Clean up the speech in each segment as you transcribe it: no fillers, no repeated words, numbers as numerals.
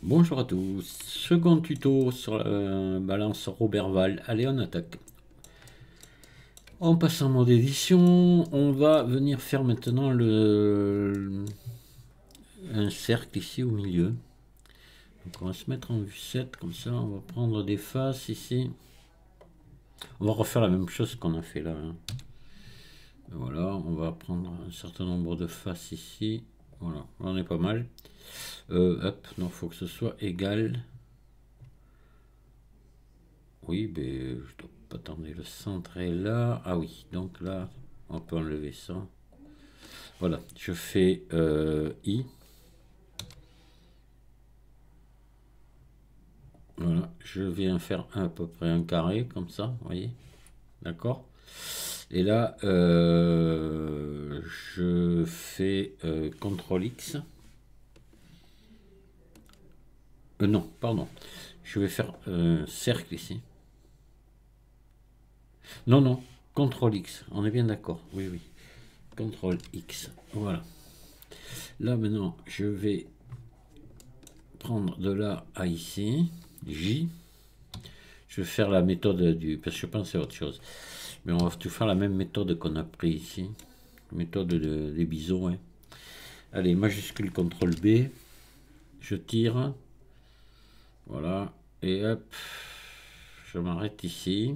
Bonjour à tous, second tuto sur la balance Roberval. Allez, on attaque. En passant en mode édition, on va venir faire maintenant un cercle ici au milieu. Donc on va se mettre en vue 7 comme ça, on va prendre des faces ici. On va refaire la même chose qu'on a fait là, hein. Voilà, on va prendre un certain nombre de faces ici. Voilà, on est pas mal. Hop, non, faut que ce soit égal. Oui, mais je dois pas attendre, le centre est là. Ah oui, donc là, on peut enlever ça. Voilà, je fais I. Voilà, je viens faire à peu près un carré, comme ça, vous voyez. D'accord. Et là, je fais CTRL X. Non, pardon. Je vais faire un cercle ici. Non, non, CTRL X. On est bien d'accord. Oui, oui. CTRL X. Voilà. Là, maintenant, je vais prendre de là à ici, J. Je vais faire la méthode du... Parce que je pense à autre chose. Mais on va tout faire la même méthode qu'on a pris ici. Méthode des bisons. Hein. Allez, majuscule CTRL B. Je tire. Voilà. Et hop. Je m'arrête ici.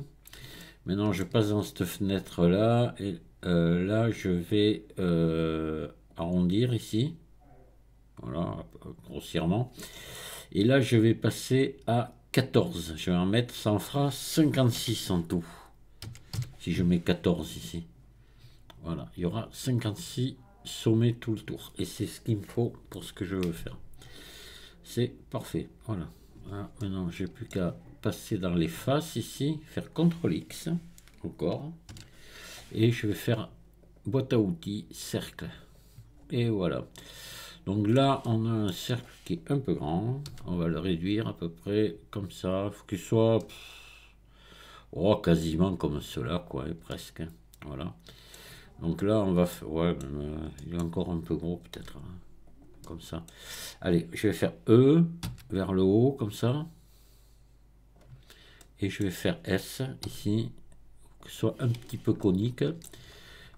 Maintenant, je passe dans cette fenêtre-là. Et là, je vais arrondir ici. Voilà, grossièrement. Et là, je vais passer à 14. Je vais en mettre, ça en fera 56 en tout. Si je mets 14 ici. Voilà, il y aura 56 sommets tout le tour. Et c'est ce qu'il me faut pour ce que je veux faire. C'est parfait. Voilà. Voilà. Maintenant, j'ai plus qu'à passer dans les faces ici, faire CTRL X encore. Et je vais faire boîte à outils, cercle. Et voilà. Donc là, on a un cercle qui est un peu grand. On va le réduire à peu près comme ça. Il faut qu'il soit quasiment comme cela, quoi, presque. Voilà. Donc là, on va faire... Ouais, il est encore un peu gros, peut-être. Hein, comme ça. Allez, je vais faire E vers le haut, comme ça. Et je vais faire S, ici, que ce soit un petit peu conique.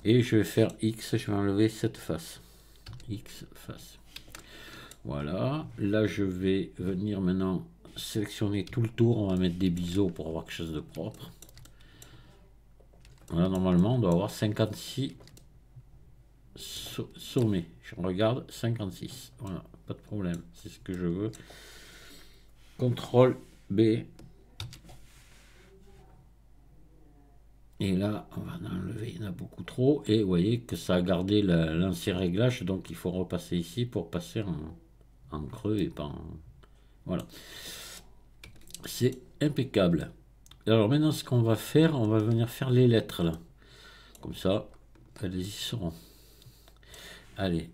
Et je vais faire X, je vais enlever cette face. X face. Voilà. Là, je vais venir maintenant sélectionner tout le tour. On va mettre des biseaux pour avoir quelque chose de propre. Voilà, normalement, on doit avoir 56 sommets. Je regarde, 56. Voilà, pas de problème. C'est ce que je veux. CTRL B. Et là, on va en enlever. Il y en a beaucoup trop. Et vous voyez que ça a gardé l'ancien réglage. Donc, il faut repasser ici pour passer en creux et pas en... Voilà. C'est impeccable. Alors maintenant, ce qu'on va faire, on va venir faire les lettres là. Comme ça, elles y seront. Allez,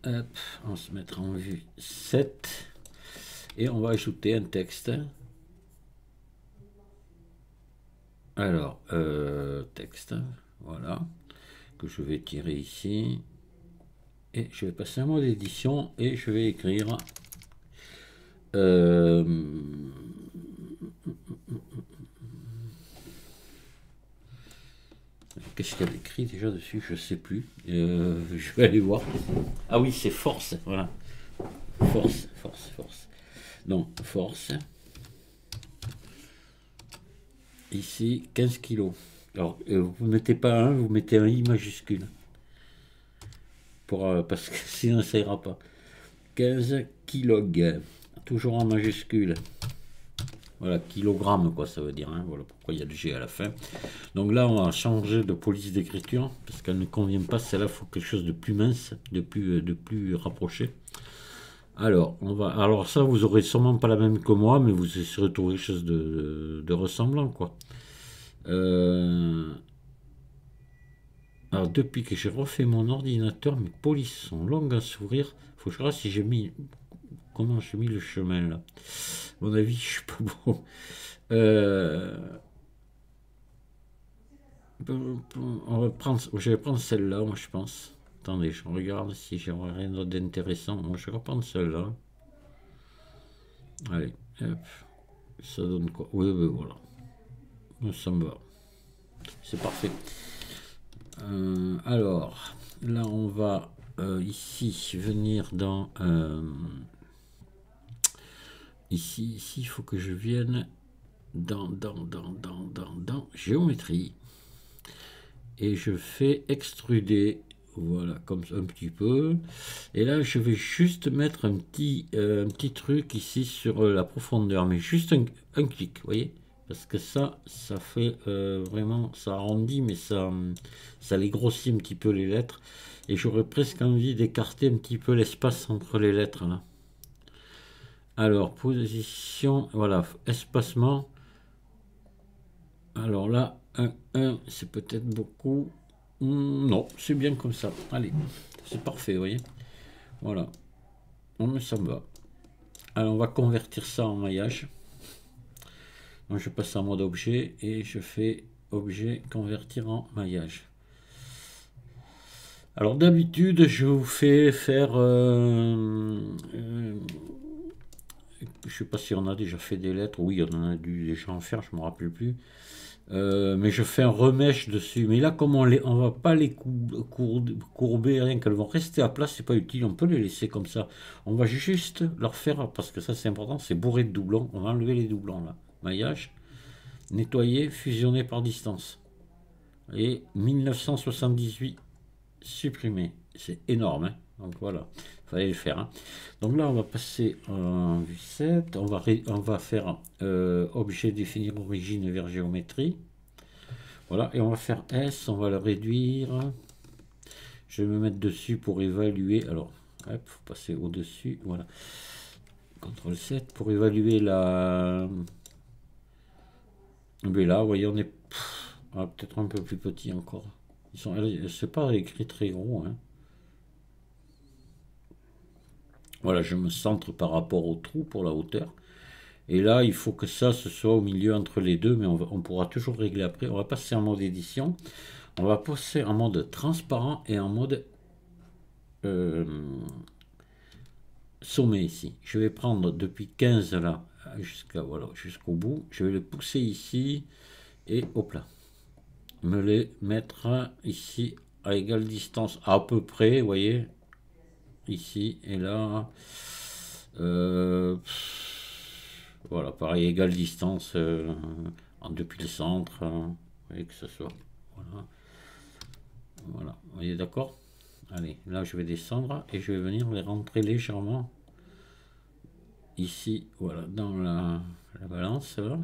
hop, on va se mettre en vue 7. Et on va ajouter un texte. Alors, texte, voilà, que je vais tirer ici. Et je vais passer un mot d'édition et je vais écrire... Qu'est-ce qu'elle écrit déjà dessus? Je sais plus. Je vais aller voir. Ah oui, c'est force. Voilà. Force, force, force. Donc, force. Ici, 15 kilos. Alors, vous ne mettez pas un, vous mettez un I majuscule. Parce que sinon, ça ira pas. 15 kilog. Toujours en majuscule. Voilà, kilogramme, quoi, ça veut dire. Hein. Voilà pourquoi il y a le G à la fin. Donc là, on va changer de police d'écriture, parce qu'elle ne convient pas. Celle-là, il faut quelque chose de plus mince, de plus rapproché. Alors ça, vous aurez sûrement pas la même que moi, mais vous serez trouvé quelque chose de ressemblant, quoi. Alors, depuis que j'ai refait mon ordinateur, mes polices sont longues à s'ouvrir. Faut que je regarde si j'ai mis... Comment j'ai mis le chemin, là. À mon avis, je suis pas bon. Euh, je vais prendre celle-là, moi, je pense. Attendez, je regarde si j'ai rien d'autre d'intéressant. Moi, je vais reprendre celle-là. Allez, hop. Ça donne quoi? Oui, oui, voilà. Ça me va. C'est parfait. Alors, là, on va ici venir dans... ici, il faut que je vienne dans géométrie. Et je fais extruder. Voilà, comme ça, un petit peu. Et là, je vais juste mettre un petit truc ici sur la profondeur. Mais juste un clic, vous voyez? Parce que ça fait vraiment, ça arrondit, mais ça les grossit un petit peu les lettres. Et j'aurais presque envie d'écarter un petit peu l'espace entre les lettres là. Alors, position, voilà, espacement. Alors là, 1, c'est peut-être beaucoup. Non, c'est bien comme ça. Allez, c'est parfait, vous voyez. Voilà. Mais ça me va. Alors, on va convertir ça en maillage. Donc, je passe en mode objet et je fais objet convertir en maillage. Alors, d'habitude, je vous fais faire... je sais pas si on a déjà fait des lettres. Oui, on en a dû déjà en faire, je me rappelle plus. Mais je fais un remèche dessus. Mais là, comme on va pas les courber, rien qu'elles vont rester à plat, c'est pas utile. On peut les laisser comme ça. On va juste leur faire, parce que ça c'est important, c'est bourré de doublons. On va enlever les doublons là. Maillage, nettoyer, fusionner par distance. Et 1978 supprimé. C'est énorme. Hein. Donc voilà, il fallait le faire. Hein. Donc là, on va passer en vue 7. On va faire objet définir origine vers géométrie. Voilà, et on va faire S, on va le réduire. Je vais me mettre dessus pour évaluer. Alors, hop, faut passer au-dessus. Voilà. CTRL 7 pour évaluer la. Mais là, vous voyez, on est peut-être un peu plus petit encore. C'est pas écrit très gros. Hein. Voilà, je me centre par rapport au trou pour la hauteur. Et là, il faut que ça, ce soit au milieu entre les deux, mais on pourra toujours régler après. On va passer en mode édition. On va passer en mode transparent et en mode sommet ici. Je vais prendre depuis 15 là jusqu'au bout. Je vais le pousser ici et hop là. Me les mettre ici à égale distance à peu près, vous voyez. Ici et là. Voilà, pareil, égale distance depuis le centre. Vous voyez que ce soit. Voilà. Voilà, vous voyez, d'accord? Allez, là je vais descendre et je vais venir les rentrer légèrement ici, voilà, dans la balance là.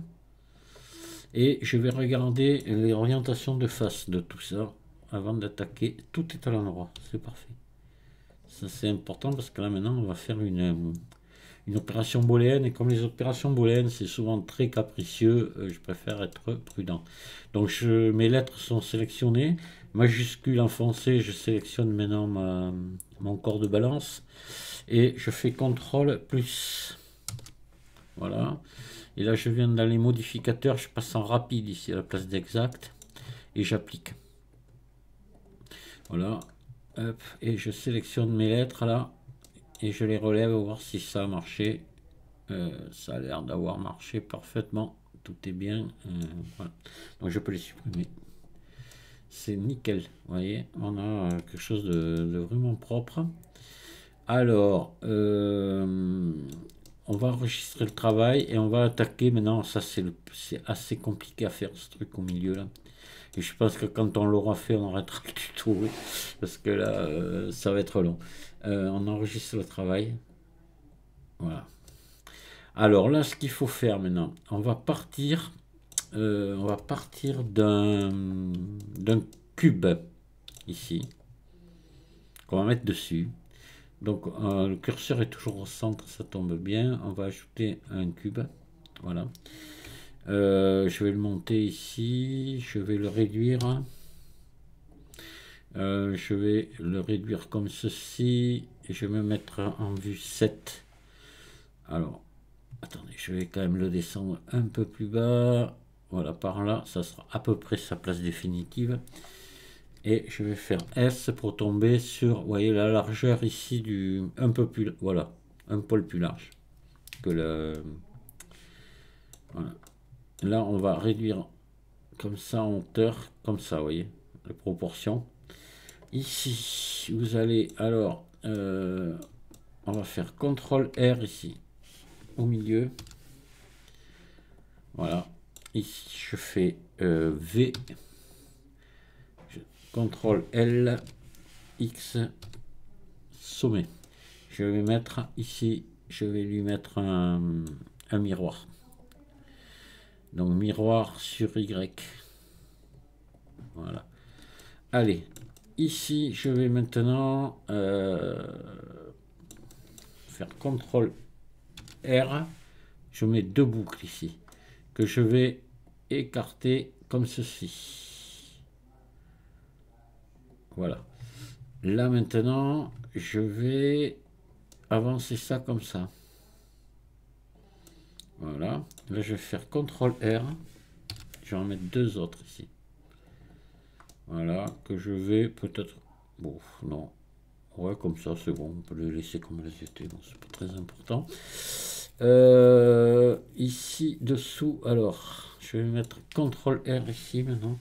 Et je vais regarder les orientations de face de tout ça avant d'attaquer. Tout est à l'endroit, c'est parfait. Ça c'est important parce que là maintenant on va faire une opération booléenne, et comme les opérations booléennes c'est souvent très capricieux, je préfère être prudent. Donc mes lettres sont sélectionnées, majuscule enfoncé, je sélectionne maintenant mon corps de balance et je fais CTRL plus. Voilà. Et là je viens dans les modificateurs, je passe en rapide ici à la place d'exact et j'applique. Voilà. Hop, et je sélectionne mes lettres là et je les relève, voir si ça a marché. Ça a l'air d'avoir marché parfaitement, tout est bien. Voilà. Donc je peux les supprimer. C'est nickel, vous voyez, on a quelque chose de vraiment propre. Alors, on va enregistrer le travail et on va attaquer maintenant. Ça, c'est assez compliqué à faire, ce truc au milieu là. Et je pense que quand on l'aura fait, on arrêtera le tuto, parce que là, ça va être long. On enregistre le travail. Voilà. Alors là, ce qu'il faut faire maintenant, on va partir d'un cube ici qu'on va mettre dessus. Donc le curseur est toujours au centre, ça tombe bien. On va ajouter un cube. Voilà. Je vais le monter ici. Je vais le réduire. Je vais le réduire comme ceci. Et je vais me mettre en vue 7. Alors, attendez, je vais quand même le descendre un peu plus bas. Voilà, par là, ça sera à peu près sa place définitive. Et je vais faire S pour tomber sur, vous voyez, la largeur ici un peu plus, voilà, un poil plus large. que le... Voilà. Là, on va réduire comme ça en hauteur, comme ça, vous voyez, les proportions. Ici, vous allez, alors, on va faire CTRL R ici, au milieu. Voilà. Ici, je fais V. CTRL L, X, sommet. Je vais mettre ici, je vais lui mettre un miroir. Donc miroir sur Y. Voilà. Allez, ici je vais maintenant faire CTRL R. Je mets deux boucles ici que je vais écarter comme ceci. Voilà. Là maintenant, je vais avancer ça comme ça. Voilà. Là, je vais faire CTRL R. Je vais en mettre deux autres ici. Voilà, que je vais peut-être... Bon, non. Ouais, comme ça, c'est bon. On peut les laisser comme elles étaient. Bon, c'est pas très important. Ici, dessous, alors, je vais mettre CTRL R ici maintenant.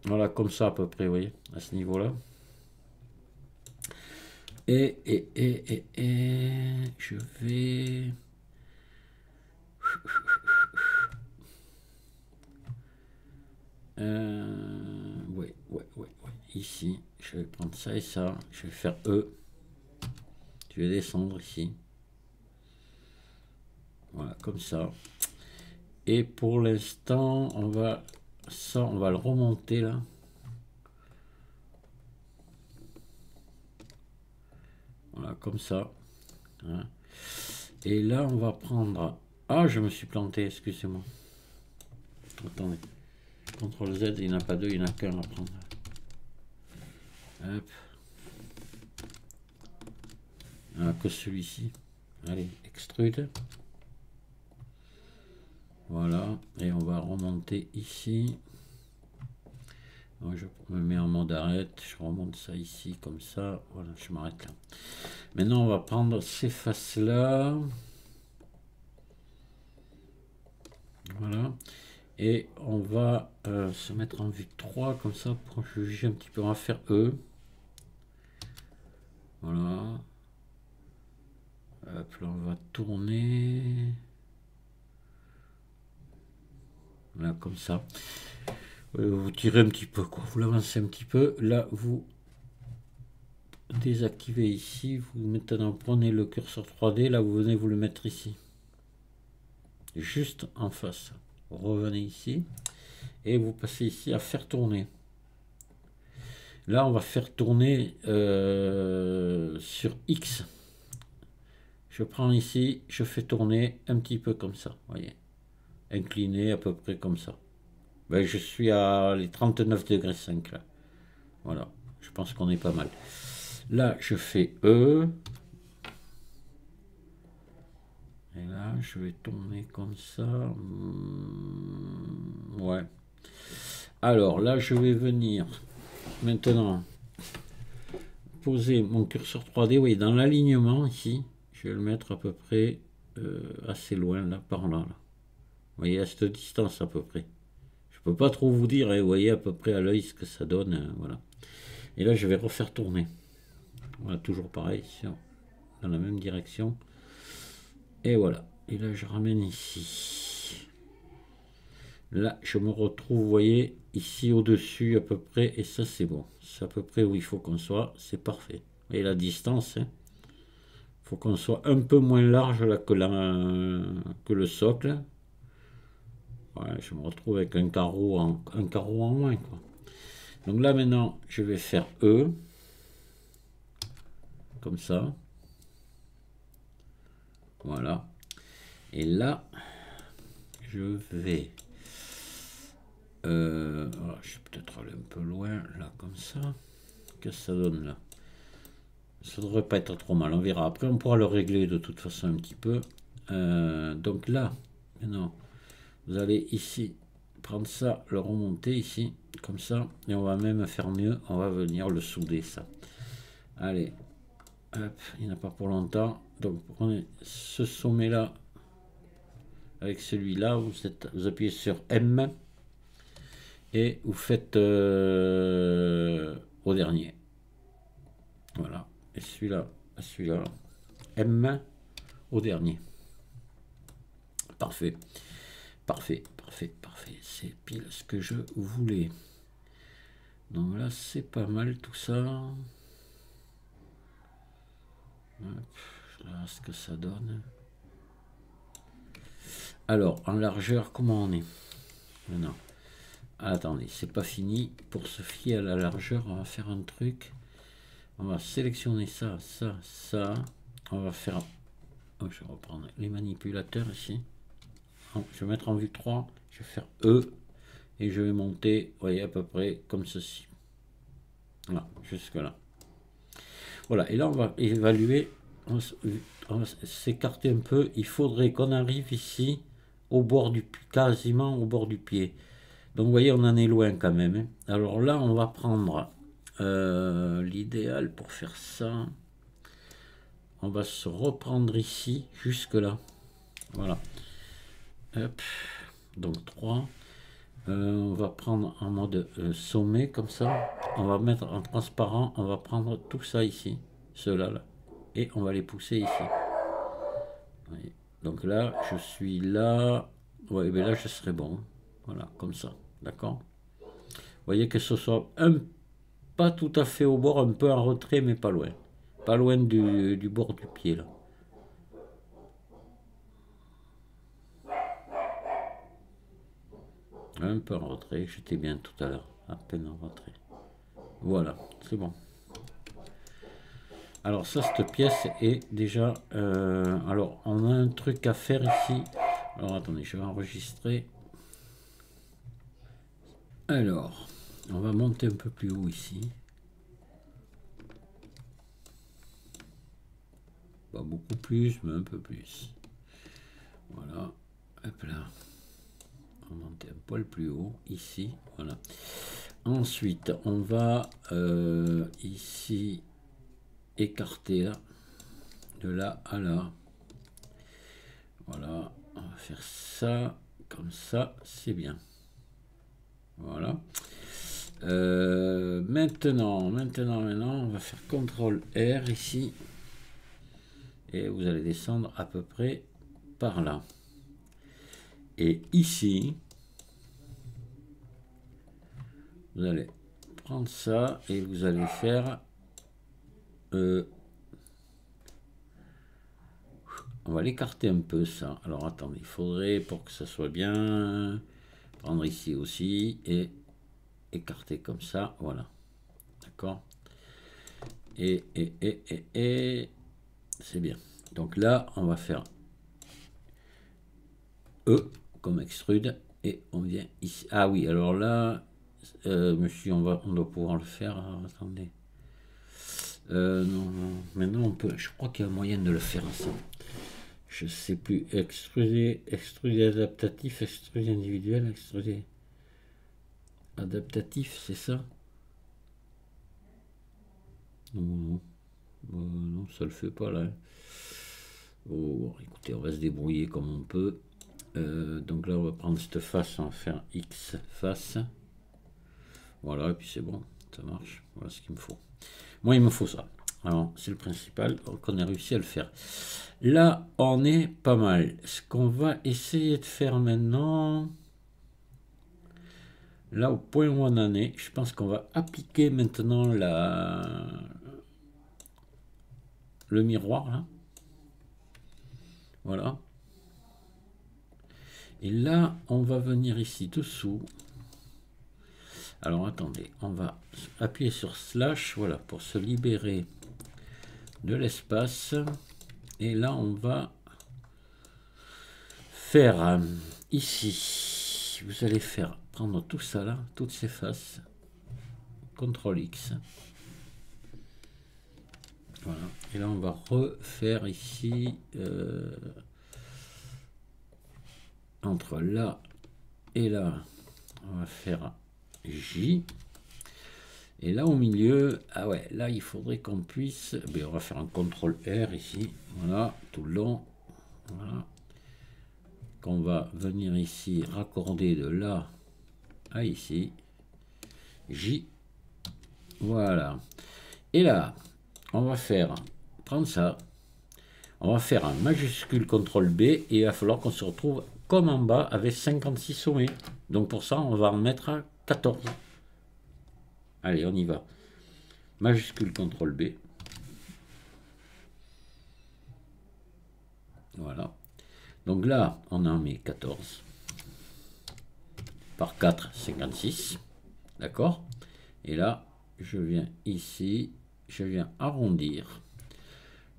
Voilà, comme ça à peu près, vous voyez, à ce niveau-là. Et je vais... Ouais. Ici, je vais prendre ça et ça. Je vais faire E. Je vais descendre ici. Voilà, comme ça. Et pour l'instant, on va le remonter là. Voilà, comme ça. Hein. Et là, on va prendre... Ah, je me suis planté, excusez-moi. Attendez. CTRL Z, il n'y en a pas deux, il n'y en a qu'un à prendre. Hop. Ah, que celui-ci. Allez, extrude. Voilà. Et on va remonter ici. Je me mets en mode arrête. Je remonte ça ici, comme ça. Voilà, je m'arrête là. Maintenant, on va prendre ces faces-là. Voilà. Et on va se mettre en vue 3 comme ça pour juger un petit peu. On va faire E. Voilà. Hop, là on va tourner. Voilà, comme ça. Vous tirez un petit peu, quoi. Vous l'avancez un petit peu. Là, vous désactivez ici. Vous maintenant prenez le curseur 3D. Là, vous venez vous le mettre ici. Juste en face. Revenez ici. Et vous passez ici à faire tourner. Là, on va faire tourner sur X. Je prends ici, je fais tourner un petit peu comme ça, voyez. Incliné à peu près comme ça. Ben, je suis à les 39 degrés 5 là. Voilà, je pense qu'on est pas mal. Là, je fais E. Et là, je vais tourner comme ça. Ouais. Alors là, je vais venir maintenant poser mon curseur 3D, oui, dans l'alignement ici. Je vais le mettre à peu près assez loin, là, par là. Vous voyez, à cette distance à peu près. Je peux pas trop vous dire, hein, vous voyez à peu près à l'œil ce que ça donne. Voilà. Et là, je vais refaire tourner. Voilà, toujours pareil, dans la même direction. Et voilà. Et là, je ramène ici. Là, je me retrouve, vous voyez, ici au-dessus à peu près. Et ça, c'est bon. C'est à peu près où il faut qu'on soit. C'est parfait. Vous voyez la distance, hein. Faut qu'on soit un peu moins large là que le socle. Ouais, je me retrouve avec un carreau en moins, quoi. Donc là maintenant, je vais faire E. Comme ça. Voilà. Et là, je vais... je vais peut-être aller un peu loin, là, comme ça. Qu'est-ce que ça donne là? Ça devrait pas être trop mal, on verra. Après, on pourra le régler de toute façon un petit peu. Donc là, maintenant, vous allez ici prendre ça, le remonter ici, comme ça. Et on va même faire mieux, on va venir le souder, ça. Allez, Hop, il n'y en a pas pour longtemps. Donc prenez ce sommet là avec celui-là, vous appuyez sur M et vous faites au dernier. Voilà. Et celui-là, celui-là, M au dernier. Parfait. Parfait, parfait, parfait. C'est pile ce que je voulais. Donc là, c'est pas mal tout ça. Voilà ce que ça donne. Alors, en largeur, comment on est maintenant? Attendez, c'est pas fini. Pour se fier à la largeur, on va faire un truc. On va sélectionner ça, ça, ça. On va faire... Oh, je vais reprendre les manipulateurs ici. Je vais mettre en vue 3. Je vais faire E. Et je vais monter, vous voyez, à peu près comme ceci. Voilà, jusque là. Voilà, et là, on va évaluer. On va s'écarter un peu. Il faudrait qu'on arrive ici, au bord du quasiment au bord du pied. Donc, vous voyez, on en est loin quand même. Hein. Alors là, on va prendre l'idéal pour faire ça. On va se reprendre ici, jusque là. Voilà. Hop. Donc 3. On va prendre en mode sommet, comme ça. On va mettre en transparent. On va prendre tout ça ici. Ceux-là, là. Et on va les pousser ici. Oui. Donc là, je suis là. Ouais, mais là, je serai bon. Voilà, comme ça. D'accord? Vous voyez que ce soit pas tout à fait au bord, un peu en retrait, mais pas loin. Pas loin du bord du pied, là. Un peu en retrait, j'étais bien tout à l'heure. À peine en retrait. Voilà, c'est bon. Alors ça, cette pièce est déjà... alors, on a un truc à faire ici. Alors, attendez, je vais enregistrer. Alors, on va monter un peu plus haut ici. Pas beaucoup plus, mais un peu plus. Voilà. Hop là. On va monter un poil plus haut, ici. Voilà. Ensuite, on va ici écarter là. De là à là. Voilà. On va faire ça. Comme ça, c'est bien. Voilà. Maintenant, on va faire CTRL R ici. Et vous allez descendre à peu près par là. Et ici, vous allez prendre ça et vous allez faire... on va l'écarter un peu ça. Alors attendez, il faudrait pour que ça soit bien... Prendre ici aussi et écarter comme ça. Voilà. D'accord. Et c'est bien. Donc là, on va faire E comme extrude et on vient ici. Ah oui, alors là, monsieur, on doit pouvoir le faire. Alors, attendez. Non, maintenant on peut. Je crois qu'il y a moyen de le faire ça. Je sais plus. Extruder adaptatif, extruder individuel, extruder adaptatif, c'est ça? Non, non, ça le fait pas là. Oh, écoutez, on va se débrouiller comme on peut. Donc là, on va prendre cette face, on va faire X face. Voilà, et puis c'est bon, ça marche. Voilà ce qu'il me faut. Moi, il me faut ça. Alors, c'est le principal, donc on a réussi à le faire. Là, on est pas mal. Ce qu'on va essayer de faire maintenant, là, au point où on en est, je pense qu'on va appliquer maintenant le miroir, là. Voilà. Et là, on va venir ici dessous. Alors, attendez, on va appuyer sur slash, voilà, pour se libérer de l'espace. Et là, on va faire ici, vous allez faire prendre tout ça là, toutes ces faces, CTRL X. Voilà. Et là, on va refaire ici, entre là et là, on va faire J. Et là au milieu, ah ouais, là il faudrait qu'on puisse, on va faire un contrôle R ici, voilà, tout le long, voilà, qu'on va venir ici raccorder de là à ici, J, voilà. Et là, on va prendre ça, on va faire un majuscule CTRL B et il va falloir qu'on se retrouve comme en bas avec 56 sommets. Donc pour ça, on va en mettre à 14. Allez, on y va. Majuscule CTRL B. Voilà. Donc là, on en met 14. Par 4, 56. D'accord? Et là, je viens ici, je viens arrondir.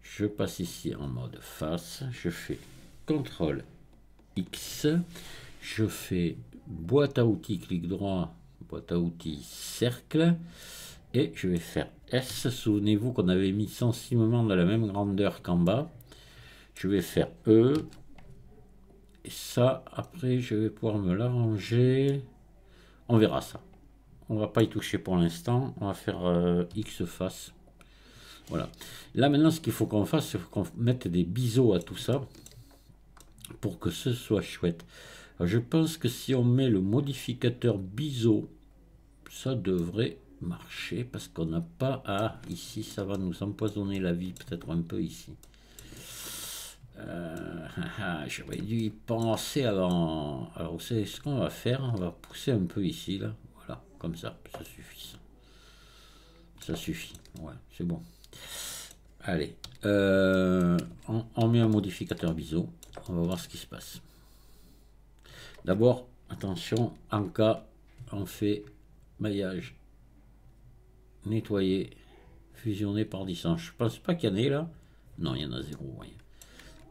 Je passe ici en mode face. Je fais CTRL X. Je fais boîte à outils, clic droit, boîte à outils, cercle. Et je vais faire S. Souvenez-vous qu'on avait mis sensiblement de la même grandeur qu'en bas. Je vais faire E. Et ça, après, je vais pouvoir me l'arranger. On verra ça. On va pas y toucher pour l'instant. On va faire X face. Voilà. Là, maintenant, ce qu'il faut qu'on fasse, c'est qu'on mette des biseaux à tout ça pour que ce soit chouette. Alors, je pense que si on met le modificateur biseau, ça devrait marcher parce qu'on n'a pas... Ah, ici, ça va nous empoisonner la vie, peut-être un peu ici. J'aurais dû y penser avant. Alors, vous savez ce qu'on va faire? On va pousser un peu ici, là. Voilà, comme ça suffit. Ça suffit, ouais, c'est bon. Allez, on met un modificateur biseau. On va voir ce qui se passe. D'abord, attention, en cas, on fait maillage, nettoyer, fusionner par distance. Je pense pas qu'il y en ait là. Non, il y en a zéro. Ouais.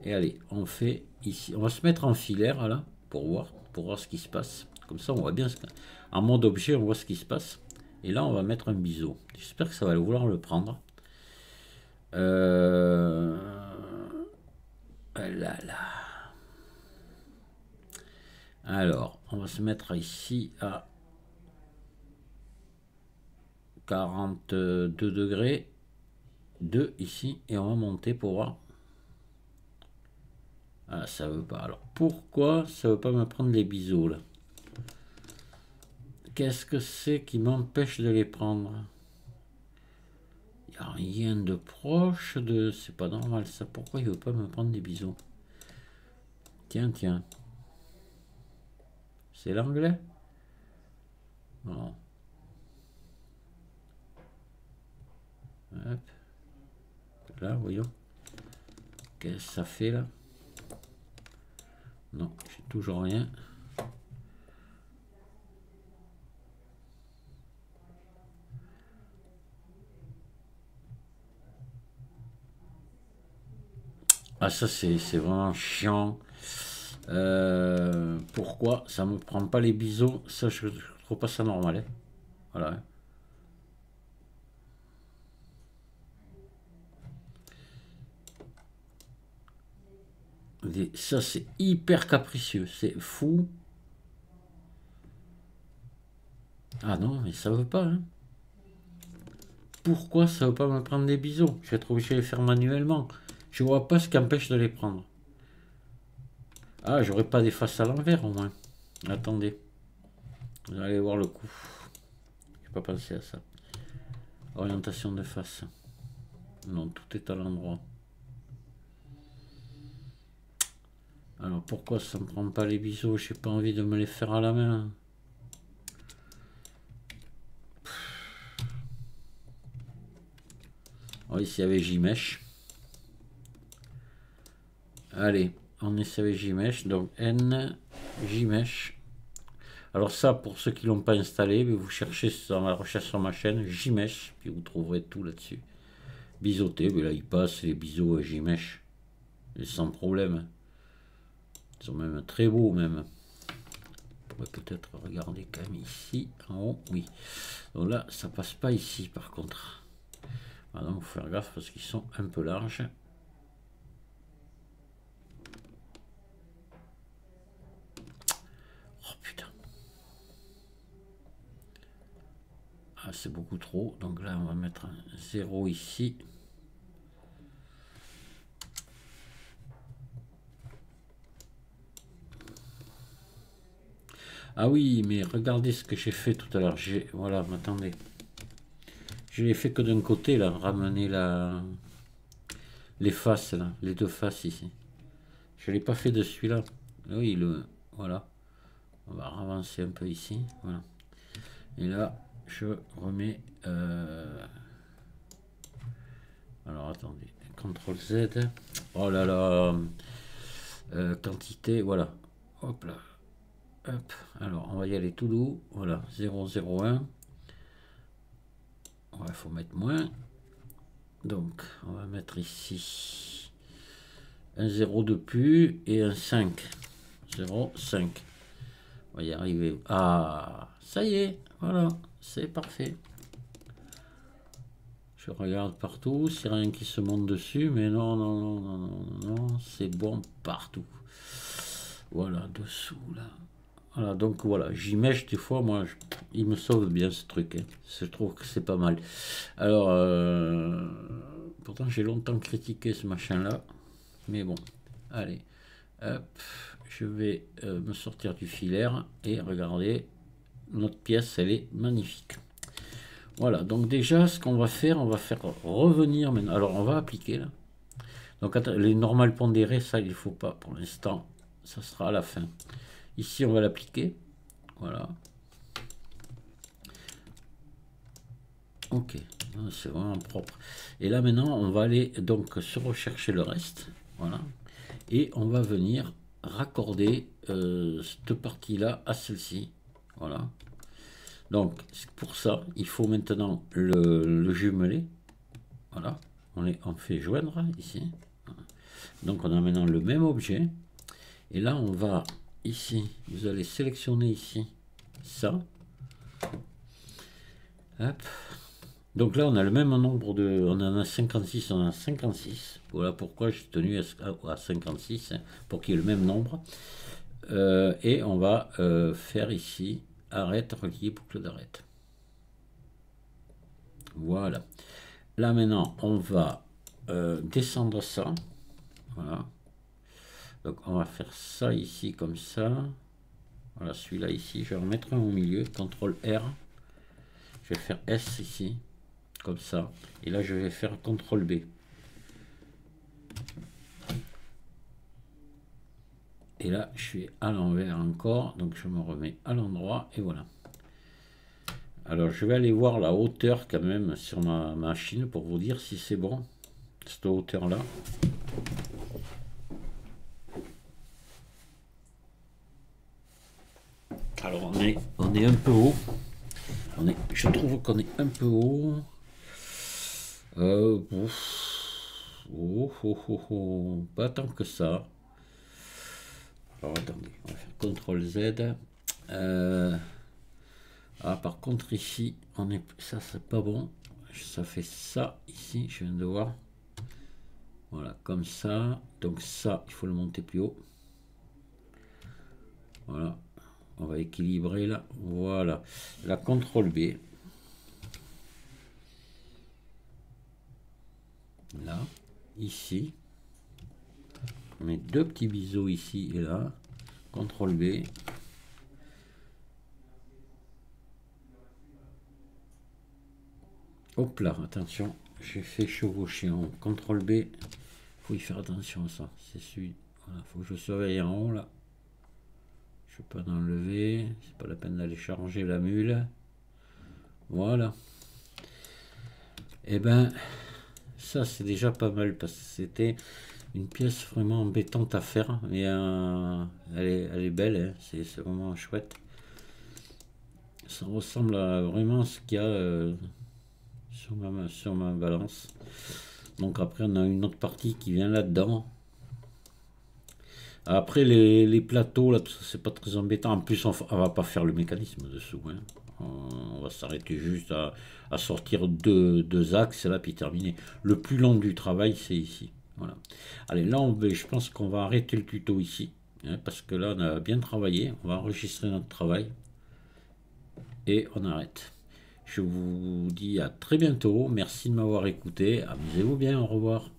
Et allez, on fait ici. On va se mettre en filaire là pour voir ce qui se passe. Comme ça, on voit bien. En mode objet, on voit ce qui se passe. Et là, on va mettre un biseau. J'espère que ça va vouloir le prendre. Là. Alors, on va se mettre ici à 42 degrés. 2 ici. Et on va monter pour voir. Ah, ça veut pas. Alors, pourquoi ça veut pas me prendre les biseaux, là? Qu'est-ce que c'est qui m'empêche de les prendre? Il n'y a rien de proche de... C'est pas normal, ça. Pourquoi il veut pas me prendre des biseaux? Tiens. C'est l'anglais? Non. Hop. Là, voyons. Qu'est-ce que ça fait, là? Non, j'ai toujours rien. Ah, ça, c'est vraiment chiant. Pourquoi ça me prend pas les biseaux? Ça, je trouve pas ça normal. Hein. Voilà. Ça, c'est hyper capricieux. C'est fou. Ah non, mais ça veut pas. Hein. Pourquoi ça veut pas me prendre des biseaux? Je vais être obligé de les faire manuellement. Je vois pas ce qui empêche de les prendre. Ah, j'aurais pas des faces à l'envers au moins. Attendez. Vous allez voir le coup. J'ai pas pensé à ça. Orientation de face. Non, tout est à l'endroit. Alors pourquoi ça me prend pas les biseaux? J'ai pas envie de me les faire à la main. Alors ici avec J-Mesh. Allez, on essaie avec J-Mesh. Donc N, J-Mesh. Alors ça, pour ceux qui l'ont pas installé, vous cherchez dans la recherche sur ma chaîne J-Mesh, puis vous trouverez tout là-dessus. Biseauté, mais là il passe les biseaux à J-Mesh. Et sans problème. Ils sont même très beaux même. On pourrait peut-être regarder quand même ici, en haut, oui. Donc là, ça passe pas ici par contre. Voilà, il faut faire gaffe parce qu'ils sont un peu larges. Oh putain. Ah, c'est beaucoup trop. Donc là, on va mettre un 0 ici. Ah oui, mais regardez ce que j'ai fait tout à l'heure. Voilà, attendez. Je l'ai fait que d'un côté, là, ramener les faces, là, les deux faces ici. Je ne l'ai pas fait de celui-là. Oui, voilà. On va avancer un peu ici. Voilà. Et là, je remets... Alors, attendez. CTRL Z. Oh là là. Quantité, voilà. Hop là. Hop. Alors, on va y aller tout doux. Voilà, 001. Il faut mettre moins. Donc, on va mettre ici un 0 de plus et un 5. 0, 5. On va y arriver. Ah, ça y est. Voilà, c'est parfait. Je regarde partout, c'est rien qui se monte dessus, mais non, non, non, non, non, non, c'est bon partout. Voilà, dessous, là. Voilà, donc voilà, j'y mèche des fois, moi, il me sauve bien ce truc. Hein. Je trouve que c'est pas mal. Alors, pourtant j'ai longtemps critiqué ce machin-là, mais bon, allez, hop, je vais me sortir du filaire et regardez, notre pièce, elle est magnifique. Voilà, donc déjà, ce qu'on va faire, on va faire revenir maintenant. Alors, on va appliquer là. Donc, les normales pondérées, ça, il ne faut pas pour l'instant. Ça sera à la fin. Ici, on va l'appliquer. Voilà. Ok, c'est vraiment propre. Et là, maintenant, on va aller donc se rechercher le reste. Voilà. Et on va venir raccorder cette partie-là à celle-ci. Voilà. Donc, pour ça, il faut maintenant le jumeler. Voilà. On fait joindre ici. Donc, on a maintenant le même objet. Et là, on va ici, vous allez sélectionner ici ça. Hop. Donc là, on a le même nombre de... On en a 56, on en a 56. Voilà pourquoi j'ai tenu à 56, hein, pour qu'il y ait le même nombre. Et on va faire ici, arrête, relier, boucle d'arrête. Voilà. Là, maintenant, on va descendre ça. Voilà. Donc, on va faire ça ici, comme ça. Voilà, celui-là ici, je vais en mettre un au milieu. CTRL R. Je vais faire S ici. Comme ça. Et là, je vais faire CTRL B. Et là, je suis à l'envers encore. Donc, je me remets à l'endroit. Et voilà. Alors, je vais aller voir la hauteur quand même sur ma machine pour vous dire si c'est bon. Cette hauteur-là. Alors, on est un peu haut. Je trouve qu'on est un peu haut. Pas tant que ça. Alors attendez, on va faire CTRL Z. Par contre ici, ça c'est pas bon. Ça fait ça ici, je viens de voir. Voilà, comme ça. Donc ça, il faut le monter plus haut. Voilà. On va équilibrer là. Voilà. La CTRL B. Là, ici, on met deux petits biseaux ici et là, CTRL B, hop là, attention, j'ai fait chevaucher en haut, CTRL B, faut y faire attention à ça, c'est celui, voilà, faut que je surveille en haut là, je peux pas enlever, c'est pas la peine d'aller charger la mule, voilà, et ben, ça c'est déjà pas mal parce que c'était une pièce vraiment embêtante à faire, mais elle est belle, hein, c'est vraiment chouette. Ça ressemble à vraiment ce qu'il y a sur ma balance. Donc après on a une autre partie qui vient là-dedans. Après les plateaux, là, c'est pas très embêtant. En plus on va pas faire le mécanisme dessous. Hein. On va s'arrêter juste à sortir deux axes, là, puis terminer. Le plus long du travail, c'est ici. Voilà. Allez, là, je pense qu'on va arrêter le tuto ici. Hein, parce que là, on a bien travaillé. On va enregistrer notre travail. Et on arrête. Je vous dis à très bientôt. Merci de m'avoir écouté. Amusez-vous bien. Au revoir.